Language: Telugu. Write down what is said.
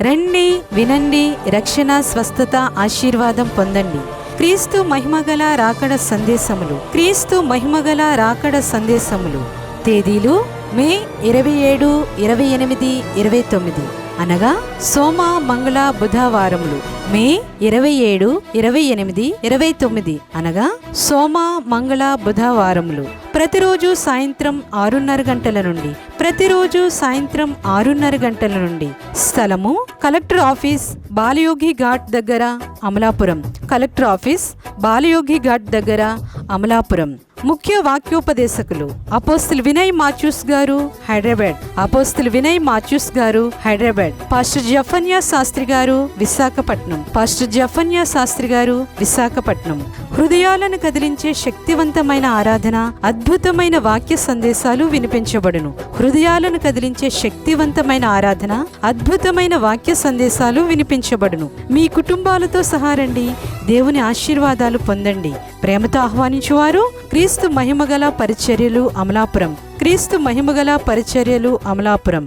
రండి, వినండి, రక్షణ, స్వస్థత, ఆశీర్వాదం పొందండి. క్రీస్తు మహిమగల రాకడ సందేశములు. క్రీస్తు మహిమగల రాకడ సందేశములు. తేదీలు మే 27, 28, 29 అనగా సోమ, మంగళ, బుధవారములు. మే 27, 28, 29 అనగా సోమ, మంగళ, బుధవారములు. ప్రతిరోజు సాయంత్రం 6:30 గంటల నుండి. ప్రతిరోజు సాయంత్రం 6:30 గంటల నుండి. స్థలము కలెక్టర్ ఆఫీస్, బాలయోగి ఘాట్ దగ్గర, అమలాపురం. కలెక్టర్ ఆఫీస్, బాలయోగి ఘాట్ దగ్గర, అమలాపురం. ముఖ్య వాక్యోపదేశకులు అపోస్తలు వినయ్ మాథ్యూస్ గారు, హైదరాబాద్. అపోస్తలు వినయ్ మాథ్యూస్ గారు, హైదరాబాద్. పాస్టర్ జఫన్యా శాస్త్రి గారు, విశాఖపట్నం. పాస్టర్ జఫన్యా శాస్త్రి గారు, విశాఖపట్నం. హృదయాలను కదిలించే శక్తివంతమైన ఆరాధన, అద్భుతమైన వాక్య సందేశాలు వినిపించబడును. హృదయాలను కదిలించే శక్తివంతమైన ఆరాధన, అద్భుతమైన వాక్య సందేశాలు వినిపించబడును. మీ కుటుంబాలతో సహా రండి, దేవుని ఆశీర్వాదాలు పొందండి. ప్రేమతో ఆహ్వానించువారు క్రీస్తు మహిమగల పరిచర్యలు, అమలాపురం. క్రీస్తు మహిమగల పరిచర్యలు, అమలాపురం.